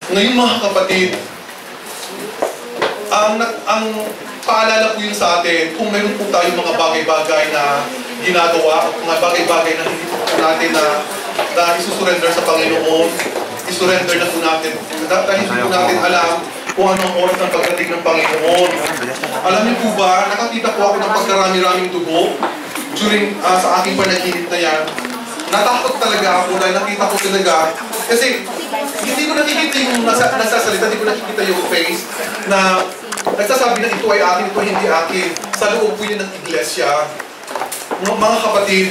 Ngayon mga kapatid, ang paalala po yun sa atin, kung meron po tayong mga bagay-bagay na ginagawa, mga bagay-bagay na hindi po natin na isusurrender sa Panginoon, isurrender na po natin. Dahil hindi po natin alam kung anong oras ng pagdating ng Panginoon. Alam niyo po ba, nakakita po ako ng pagkarami-raming dugo during sa aking panaginip na yan. Natakot talaga ako dahil nakita ko talaga. Kasi hindi ko nakikita yung nagsasalita, hindi ko nakikita yung face na nagsasabi na ito ay akin, ito hindi akin. Sa loob po yun ng iglesia. Mga kapatid,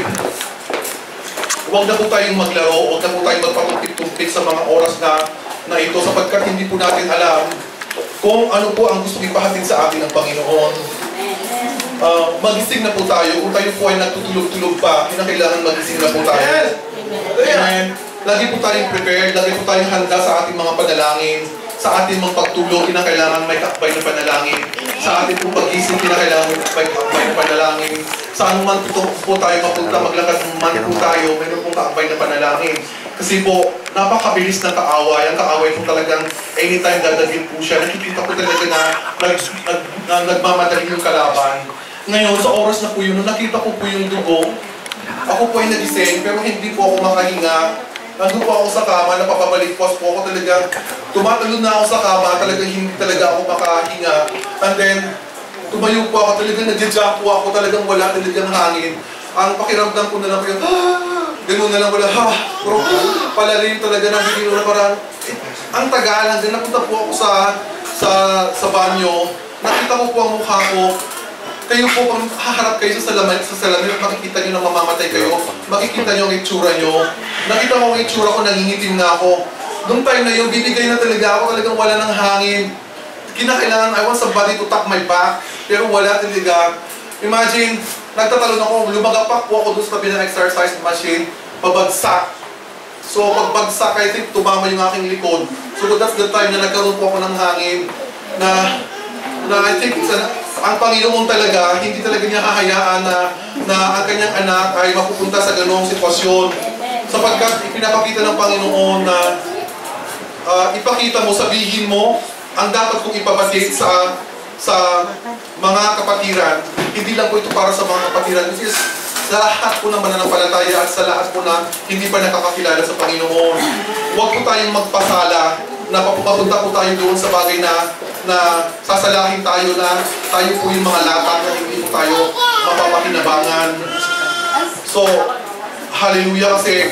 huwag na po tayong maglaro, huwag na po tayong magpatumpik-tumpik sa mga oras na ito sapagkat hindi po natin alam kung ano po ang gusto ipahatid sa atin ng Panginoon. Magising na po tayo. Kung tayo po ay nagtutulog-tulog pa, kinakailangan magising na po tayo. Amen. Lagi po tayong prepared, lagi po tayong handa sa ating mga panalangin. Sa ating mga pagtulog, kinakailangan may kakbay na panalangin. Sa ating pong pagising, kinakailangan may kakbay na panalangin. Saan man po tayo mapunta, maglakad man po tayo, mayroon pong kakbay na panalangin. Kasi po, napakabilis ng kaaway. Ang kaaway po talagang anytime dadagin po siya. Nakikita ko talaga na nagmamadali yung kalaban. Ngayon, sa oras na po yun, nung nakita ko po yung dugo, ako po ay nagising, pero hindi po ako makahinga. Nandun po ako sa kama, napapabalik po ako talaga. Tumatalon na ako sa kama, talagang hindi talaga ako makahinga. And then, tumayo po ako, talagang nag-jump po ako, talagang wala talagang hangin. Ang pakiramdam ko na lang po yung, gano'n na lang wala, pero palalim talaga na, hindi na parang, ang tagal, hanggang napunta po ako sa banyo, nakita ko po ang mukha ko. Kayo po, pag haharap kayo sa salamin, makikita nyo na mamamatay kayo, makikita nyo ang itsura nyo. Nakita ko ang itsura ko, nangingitim na ako. Noong time na yun, bibigay na talaga ako, talagang wala ng hangin. Kinakailangan, I want somebody to tap my back, pero wala talaga. Imagine, nagtatalon ako, lumagapak po ako doon sa tabi ng exercise machine, pabagsak. So, pagbagsak, I think tumama yung aking likod. So, that's the time na nagkaroon po ako ng hangin, na I think ang Panginoon talaga, hindi talaga niya hahayaan na ang kanyang anak ay mapupunta sa ganong sitwasyon. Sapagkat ipinapakita ng Panginoon na ipakita mo, sabihin mo, ang dapat kong ipabatid sa mga kapatiran. Hindi lang po ito para sa mga kapatiran. Kasi sa lahat po ng mananampalataya at sa lahat po na hindi pa nakakakilala sa Panginoon. Huwag po tayong magpasala na papunta po tayo doon sa bagay na sasalahin tayo na tayo po yung mga lapat na hindi po tayo mapapakinabangan. So, hallelujah kasi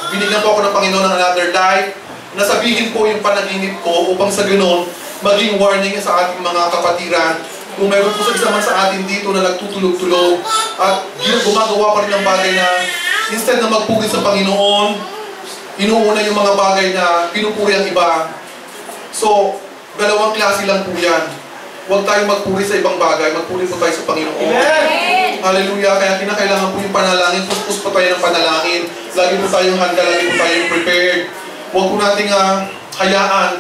binigyan po ako ng Panginoon ng another life. Nasabihin po yung panaginip ko upang sa ganoon maging warning sa ating mga kapatiran. Kung mayroon po sa isa man sa atin dito na nagtutulog-tulog at gumagawa pa rin ng bagay na instead na magpugit sa Panginoon, inuuna yung mga bagay na pinupuri ang iba. So, dalawang klase lang po yan. Huwag tayong magpuri sa ibang bagay, magpuri po tayo sa Panginoon. Amen! Hallelujah! Kaya kinakailangan po yung panalangin, puspos po tayo ng panalangin. Lagi po tayong handa, lagi po tayong prepared. Huwag po nating hayaan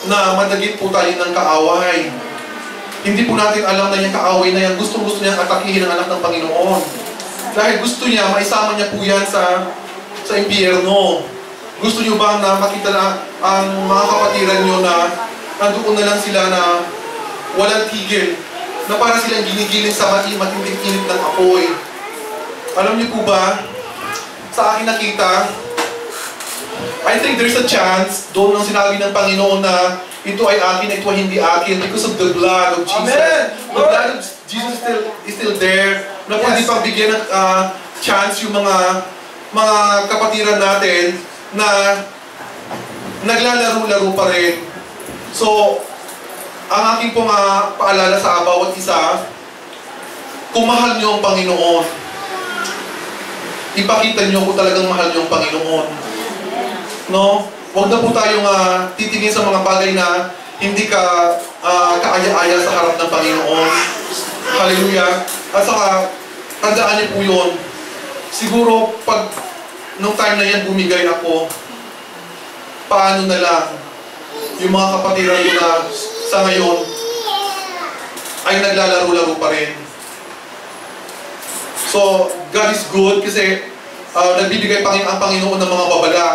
na madagit po tayo ng kaaway. Hindi po natin alam na yung kaaway na yan, gustong-gusto niyang atakihin ang anak ng Panginoon. Dahil gusto niya, maisama niya po yan sa impyerno. Gusto niyo ba na makita na ang mga kapatiran niyo na nandoon na lang sila na walang tigil, na para silang ginigiling sa matinding init ng apoy. Alam niyo po ba, sa akin nakita, I think there's a chance, doon nang sinabi ng Panginoon na ito ay akin, ito ay hindi akin because of the blood of Jesus. Amen. The blood of Jesus is still there, na pwede pang bigyan ng chance yung mga kapatiran natin na naglalaro-laro pa rin. So, ang aking pong paalala sa bawat isa, kung mahal niyo ang Panginoon, ipakita niyo kung talagang mahal niyo ang Panginoon. No? Huwag na po tayong titingin sa mga bagay na hindi ka kaaya-aya sa harap ng Panginoon. Hallelujah! At saka, tandaan niyo po yun. Siguro, pag nung time na yan bumigay ako, paano na lang yung mga kapatiran ko na sa ngayon ay naglalaro-laro pa rin. So, God is good kasi nagbibigay ang Panginoon ng mga babala.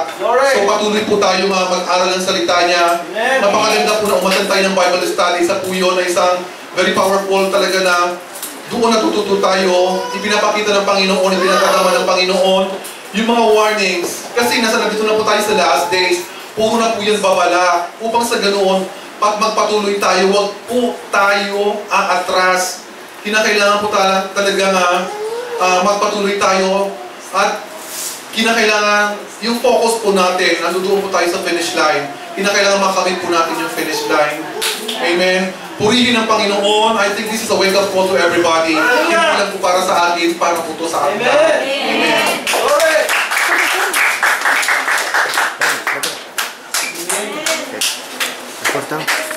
So patuloy po tayo mag-aral ng salita niya. Napakaganda po na umatan tayo ng Bible study. Isa po yun na isang very powerful talaga na doon natututo tayo. Ipinapakita ng Panginoon, ipinatataman ng Panginoon yung mga warnings. Kasi nandito na po tayo sa last days. Puro na po yan babala. Upang sa ganoon, magpatuloy tayo. Huwag po tayo aatras. Kinakailangan po talaga nga magpatuloy tayo. At kinakailangan, yung focus po natin, nandoon po tayo sa finish line. Kinakailangan makamit po natin yung finish line. Amen. Purihin ang Panginoon. I think this is a wake-up call to everybody. Hindi lang po para sa atin, para po to sa atin. Amen. Importante.